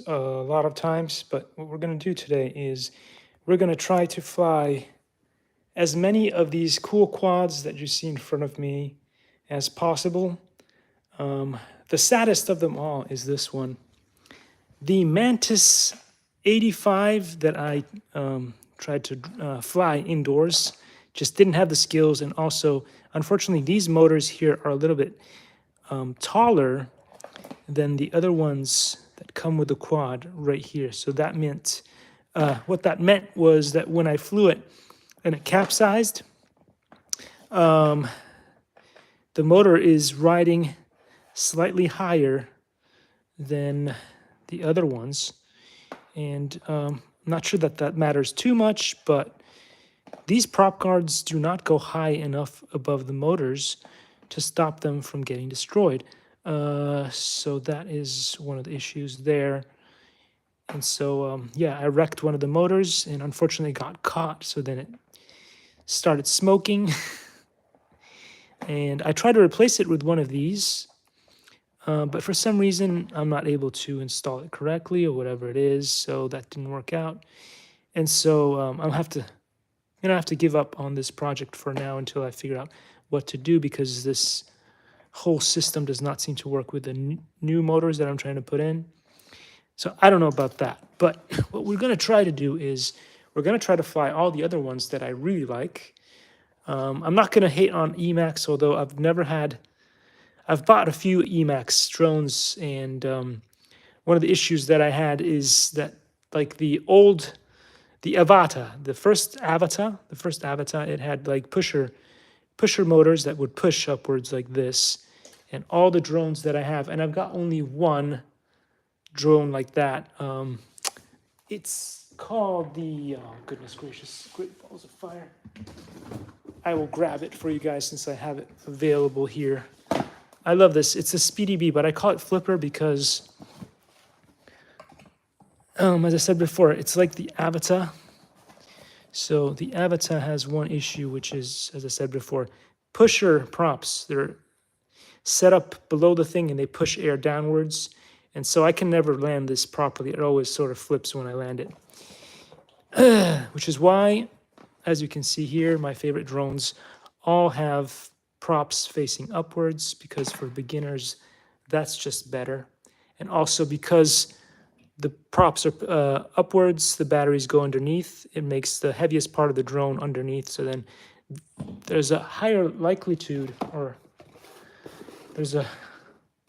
a lot of times, but what we're going to do today is we're going to try to fly as many of these cool quads that you see in front of me as possible. The saddest of them all is this one. The Mantis 85 that I tried to fly indoors just didn't have the skills, and also, unfortunately, these motors here are a little bit taller than the other ones that come with the quad right here. So that meant, what that meant was that when I flew it and it capsized, the motor is riding slightly higher than the other ones. And I'm not sure that that matters too much, but these prop guards do not go high enough above the motors to stop them from getting destroyed. So that is one of the issues there. And so, yeah, I wrecked one of the motors and unfortunately got caught. So then it started smoking. And I tried to replace it with one of these. But for some reason, I'm not able to install it correctly or whatever it is. So that didn't work out. And so I'll have to, have to give up on this project for now until I figure out what to do, because this whole system does not seem to work with the new motors that I'm trying to put in. So I don't know about that. But what we're going to try to do is we're going to try to fly all the other ones that I really like. I'm not going to hate on Emacs, although I've bought a few Emacs drones, and one of the issues that I had is that, like, the first Avata, it had like pusher motors that would push upwards like this, and all the drones that I have, and I've got only one drone like that. It's called the, oh goodness gracious, great balls of fire. I will grab it for you guys since I have it available here. I love this. It's a Speedy Bee, but I call it Flipper because, as I said before, it's like the Avata. So the Avata has one issue, which is, as I said before, pusher props. They're set up below the thing and they push air downwards. And so I can never land this properly. It always sort of flips when I land it. Which is why, as you can see here, my favorite drones all have props facing upwards, because for beginners, that's just better. And also because the props are upwards, the batteries go underneath. It makes the heaviest part of the drone underneath. So then there's a higher likelihood, or there's a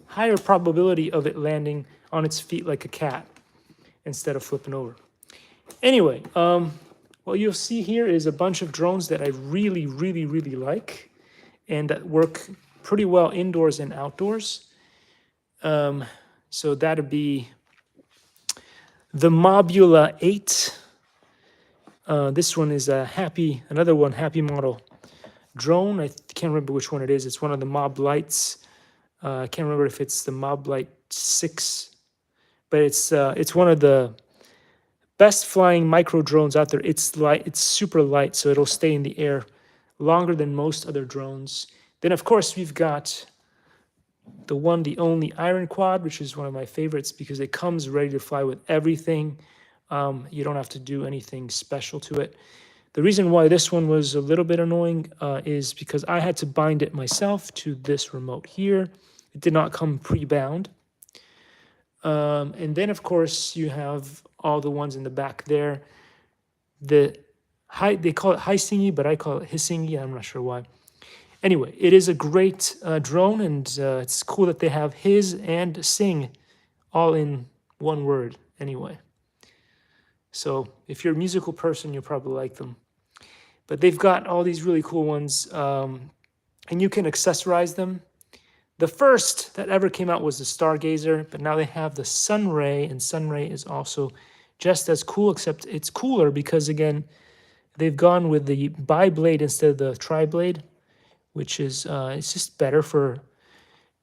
higher probability of it landing on its feet like a cat instead of flipping over. Anyway, what you'll see here is a bunch of drones that I really, really, really like, and that work pretty well indoors and outdoors. So that'd be the Mobula 8. This one is another Happy Model drone. I can't remember which one it is. It's one of the Mob Lights. I can't remember if it's the Mob Light 6, but it's one of the best flying micro drones out there. It's light, it's super light, so it'll stay in the air longer than most other drones. Then, of course, we've got the only Iron Quad, which is one of my favorites because it comes ready to fly with everything. You don't have to do anything special to it. The reason why this one was a little bit annoying is because I had to bind it myself to this remote here. It did not come pre-bound. And then, of course, you have all the ones in the back there. They call it High-Singy, but I call it Hissingy. I'm not sure why. Anyway, it is a great drone, and it's cool that they have his and sing all in one word anyway. So if you're a musical person, you'll probably like them. But they've got all these really cool ones, and you can accessorize them. The first that ever came out was the Stargazer, but now they have the Sunray, and Sunray is also just as cool, except it's cooler because, again, they've gone with the bi-blade instead of the tri-blade, which is it's just better for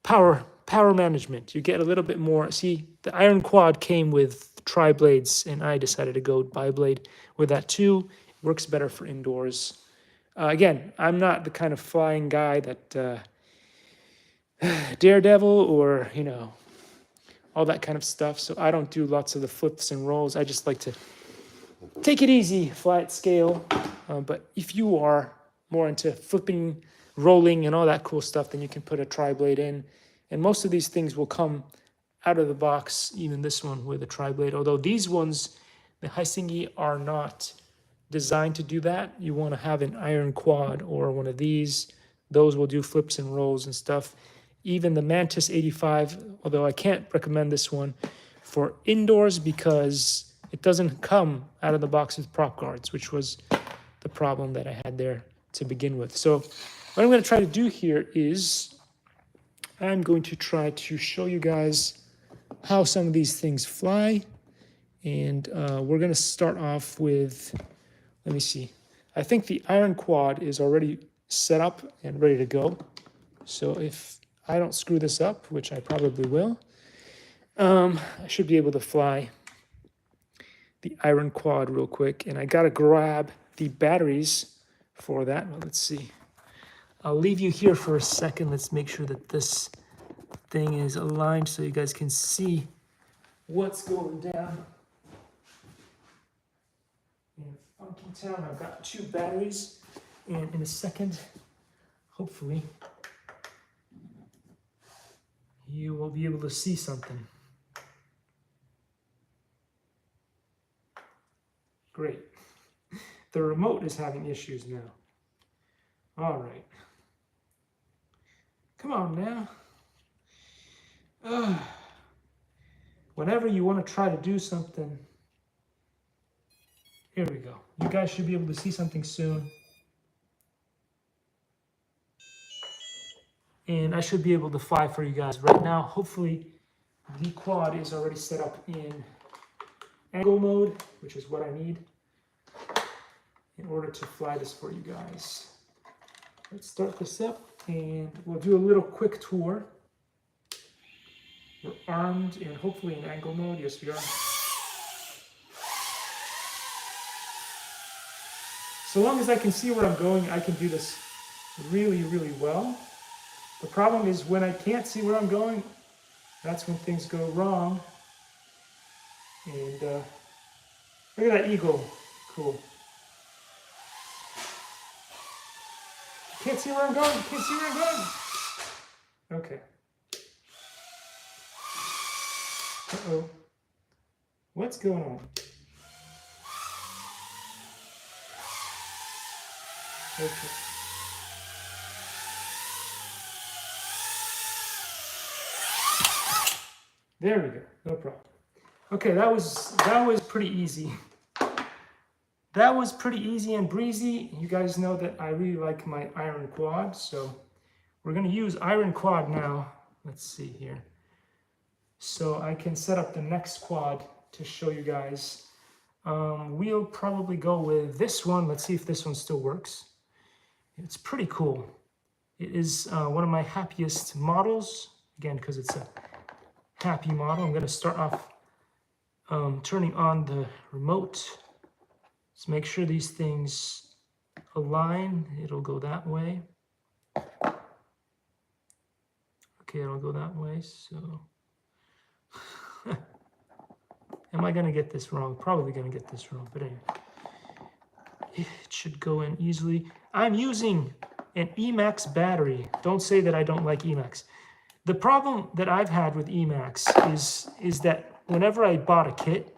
power management. You get a little bit more. See, the Iron Quad came with tri-blades, and I decided to go bi-blade with that too. It works better for indoors. Again, I'm not the kind of flying guy that Daredevil or, all that kind of stuff. So I don't do lots of the flips and rolls. I just like to take it easy, fly at scale. But if you are more into flipping, rolling, and all that cool stuff, then you can put a tri-blade in. And most of these things will come out of the box, even this one with a tri-blade. Although these ones, the Heisingi, are not designed to do that. You want to have an iron quad or one of these. Those will do flips and rolls and stuff. Even the Mantis 85, although I can't recommend this one for indoors because it doesn't come out of the box with prop guards, which was the problem that I had there to begin with. So what I'm going to try to do here is I'm going to try to show you guys how some of these things fly. And we're going to start off with, let me see. I think the iron quad is already set up and ready to go. So if I don't screw this up, which I probably will, I should be able to fly the iron quad real quick. And I got to grab the batteries for that. Well, let's see. I'll leave you here for a second. Let's make sure that this thing is aligned so you guys can see what's going down. In Funky Town, I've got 2 batteries, and in a second, hopefully, you will be able to see something. Great. The remote is having issues now. All right. Come on now. Whenever you want to try to do something, here we go. You guys should be able to see something soon. And I should be able to fly for you guys right now. Hopefully, the quad is already set up in angle mode, which is what I need in order to fly this for you guys. Let's start this up and we'll do a little quick tour. We're armed and hopefully in angle mode. Yes, we are. So long as I can see where I'm going, I can do this really, really well. The problem is when I can't see where I'm going, that's when things go wrong. And look at that eagle. Cool. Can't see where I'm going. Can't see where I'm going. Okay. Uh-oh. What's going on? Okay. There we go. No problem. Okay, that was pretty easy. That was pretty easy and breezy. You guys know that I really like my iron quad, so we're going to use iron quad now. Let's see here. So I can set up the next quad to show you guys. We'll probably go with this one. Let's see if this one still works. It's pretty cool. It is one of my happiest models, again, because it's a happy model. I'm going to start off turning on the remote. Let's make sure these things align. It'll go that way. Okay, it'll go that way, so... Am I going to get this wrong? Probably going to get this wrong, but anyway. It should go in easily. I'm using an Emax battery. Don't say that I don't like Emax. The problem that I've had with Emax is that whenever I bought a kit,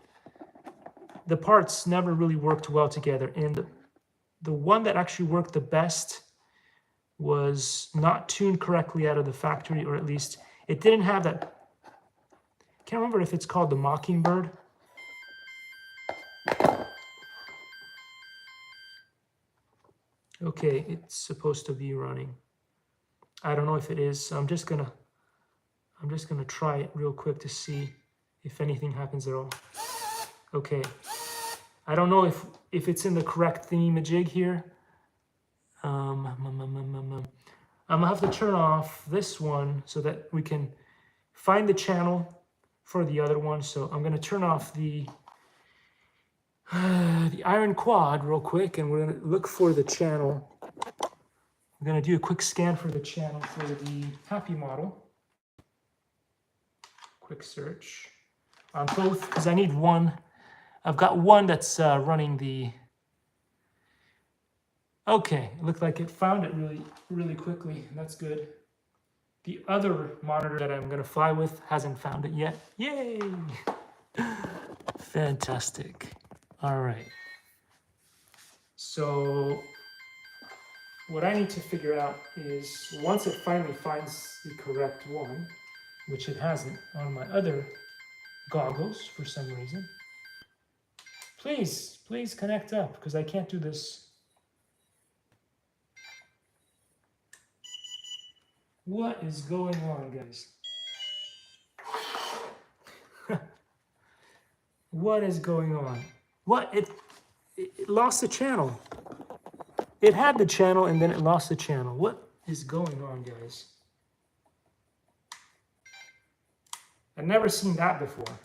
the parts never really worked well together. And the one that actually worked the best was not tuned correctly out of the factory, or at least it didn't have that. I can't remember if it's called the Mockingbird. Okay, it's supposed to be running. I don't know if it is. So I'm just gonna try it real quick to see if anything happens at all. Okay. I don't know if it's in the correct thingy-majig here. I'm gonna have to turn off this one so that we can find the channel for the other one. So I'm gonna turn off the iron quad real quick, and we're gonna look for the channel. I'm gonna do a quick scan for the channel for the happy model. quick search on both because I need one. I've got one that's running the... Okay, it looked like it found it really quickly. That's good. The other monitor that I'm going to fly with hasn't found it yet. Yay! Fantastic. All right. So what I need to figure out is once it finally finds the correct one, which it hasn't on my other goggles for some reason. Please connect up because I can't do this. What is going on, guys? What is going on? What? It lost the channel. It had the channel and then it lost the channel. What is going on, guys? I've never seen that before.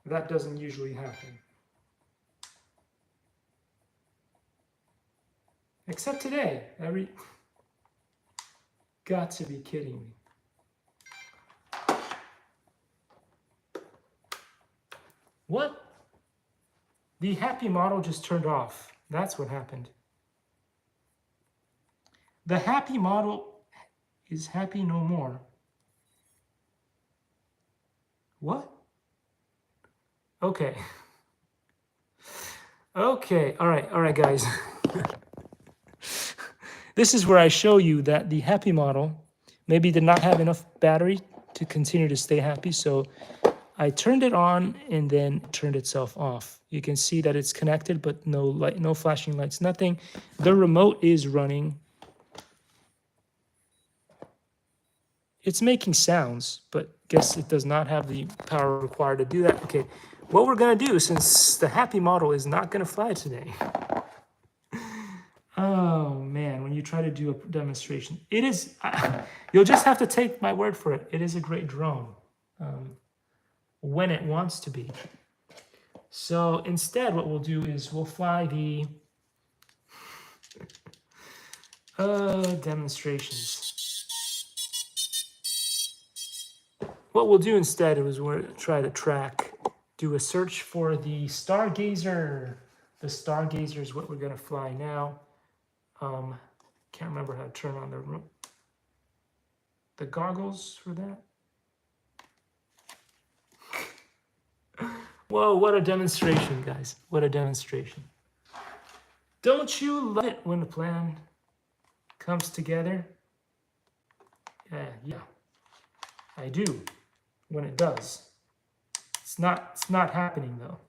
That doesn't usually happen. Except today. Got to be kidding me. What? The happy model just turned off. That's what happened. The happy model is happy no more. What? Okay. Okay, all right, guys. This is where I show you that the happy model maybe did not have enough battery to continue to stay happy, so I turned it on and then turned itself off. You can see that it's connected, but no light, no flashing lights, nothing. The remote is running. It's making sounds, but guess it does not have the power required to do that. Okay, what we're gonna do, since the happy model is not gonna fly today. Oh man, when you try to do a demonstration, it is, you'll just have to take my word for it. It is a great drone when it wants to be. So instead, what we'll do is we'll fly the demonstrations. What we'll do instead is we'll try to do a search for the Stargazer. The Stargazer is what we're gonna fly now. Can't remember how to turn on the goggles for that. Whoa, what a demonstration, guys. What a demonstration. Don't you love it when a plan comes together? Yeah, I do when it does. It's not happening though.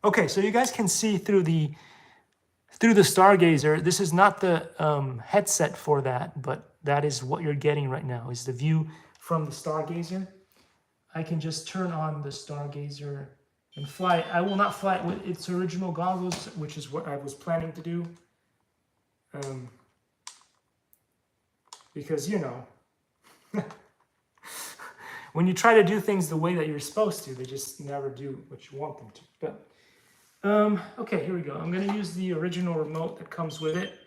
Okay, so you guys can see through the Stargazer. This is not the headset for that, but that is what you're getting right now, is the view from the Stargazer. I can just turn on the Stargazer and fly it. I will not fly it with its original goggles, which is what I was planning to do. Because, you know, when you try to do things the way that you're supposed to, they just never do what you want them to. But okay, here we go. I'm going to use the original remote that comes with it.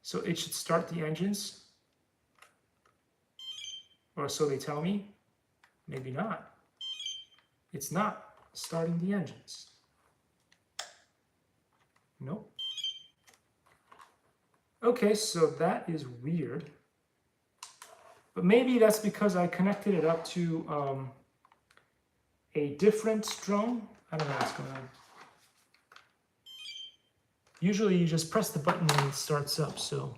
So it should start the engines. Or so they tell me. Maybe not. It's not starting the engines. Nope. Okay, so that is weird. But maybe that's because I connected it up to a different drone. I don't know what's going on. Usually you just press the button and it starts up, so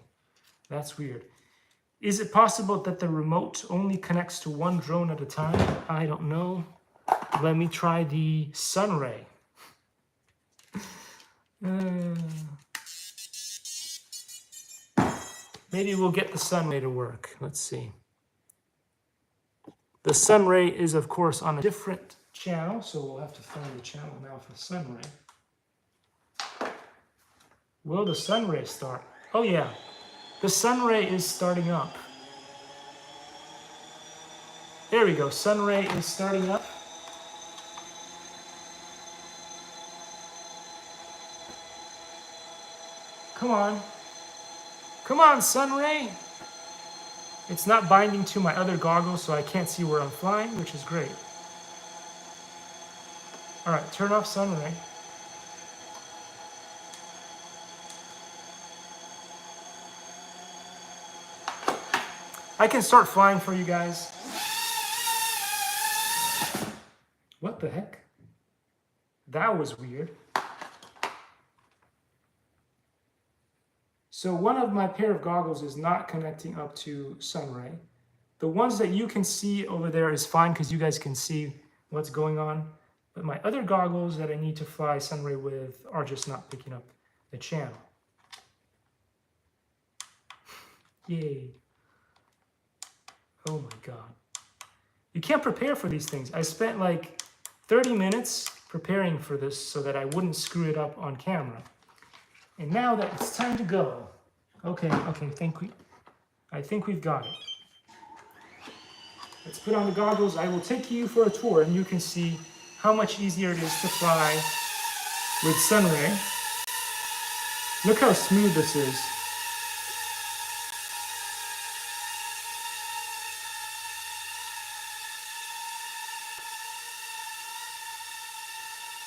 that's weird. Is it possible that the remote only connects to one drone at a time? I don't know. Let me try the Sunray. Maybe we'll get the Sunray to work. Let's see. The Sunray is, of course, on a different channel, so we'll have to find the channel now for Sunray. Will the Sunray start? Oh yeah, the Sunray is starting up. There we go, Sunray is starting up. Come on. Come on, Sunray. It's not binding to my other goggles, so I can't see where I'm flying, which is great. All right, turn off sunray. I can start flying for you guys. What the heck? That was weird. So one of my pair of goggles is not connecting up to sunray. The ones that you can see over there is fine because you guys can see what's going on. But my other goggles that I need to fly sunray with are just not picking up the channel. Yay. Oh my God. You can't prepare for these things. I spent like 30 minutes preparing for this so that I wouldn't screw it up on camera. And now that it's time to go. Okay, I think we've got it. Let's put on the goggles. I will take you for a tour and you can see how much easier it is to fly with sunray. Look how smooth this is.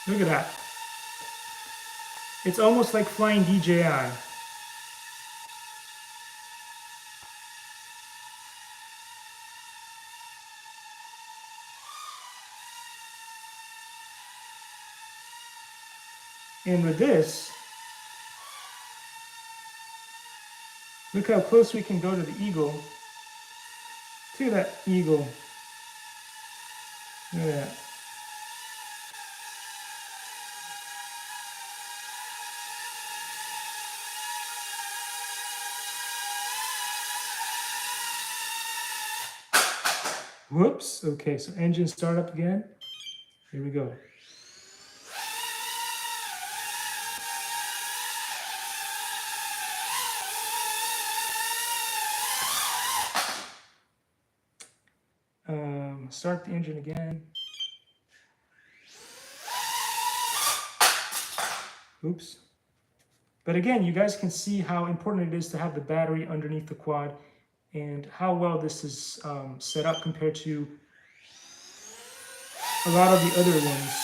Look at that. It's almost like flying DJI. And with this, look how close we can go to the eagle. Look at that eagle. Look at that. Whoops. Okay, so engine start up again. Here we go. Start the engine again. Oops. But again, you guys can see how important it is to have the battery underneath the quad and how well this is set up compared to a lot of the other ones.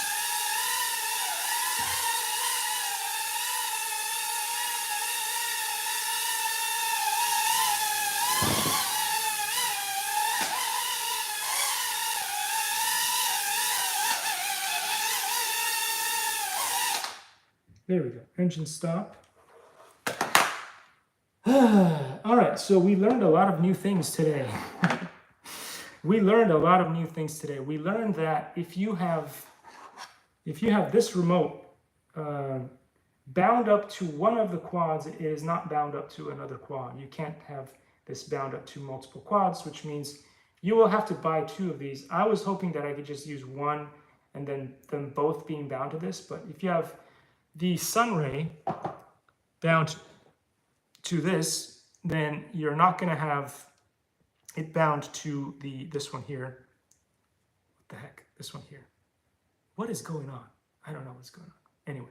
There we go, engine stop. All right, so we learned a lot of new things today. We learned that if you have this remote bound up to one of the quads, it is not bound up to another quad. You can't have this bound up to multiple quads, which means you will have to buy two of these. I was hoping that I could just use one and then them both being bound to this, but if you have the sunray bound to this, then you're not going to have it bound to this one here. What the heck? This one here. What is going on? I don't know what's going on. Anyway,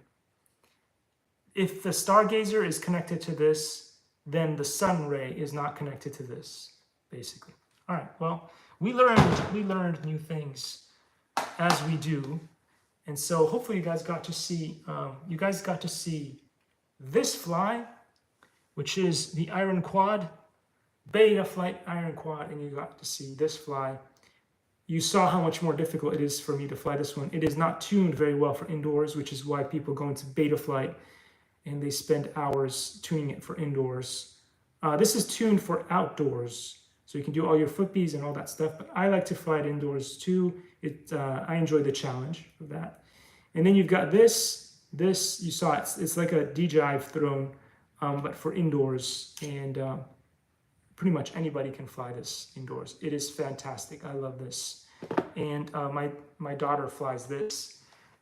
if the stargazer is connected to this, then the sunray is not connected to this, basically. All right. Well, we learned new things as we do. And so hopefully you guys got to see this fly, which is the Iron Quad, Beta Flight Iron Quad, and you got to see this fly. You saw how much more difficult it is for me to fly this one. It is not tuned very well for indoors, which is why people go into beta flight and they spend hours tuning it for indoors. This is tuned for outdoors, so you can do all your flippies and all that stuff, but I like to fly it indoors too. I enjoy the challenge of that. And then you've got this, you saw it's like a DJI throne, but for indoors, and pretty much anybody can fly this indoors. It is fantastic. I love this. And my daughter flies this,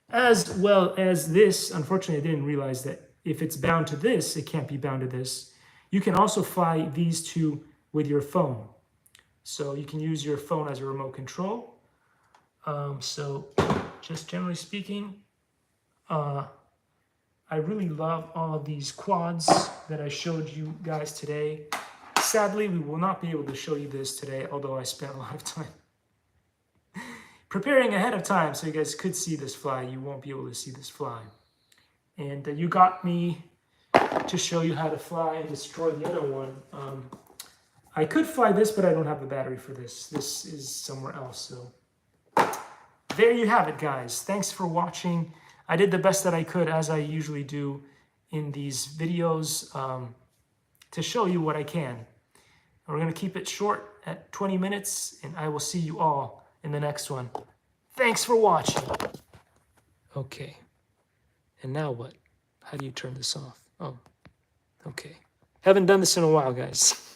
as well as this. Unfortunately, I didn't realize that if it's bound to this, it can't be bound to this. You can also fly these two with your phone. So you can use your phone as a remote control. So just generally speaking, I really love all of these quads that I showed you guys today. Sadly, we will not be able to show you this today, although I spent a lot of time preparing ahead of time so you guys could see this fly. You won't be able to see this fly. And you got me to show you how to fly and destroy the other one. I could fly this, but I don't have the battery for this. This is somewhere else. So there you have it, guys. Thanks for watching. I did the best that I could, as I usually do in these videos, to show you what I can. We're going to keep it short at 20 minutes, and I will see you all in the next one. Thanks for watching. Okay. And now what? How do you turn this off? Oh, okay. Haven't done this in a while, guys.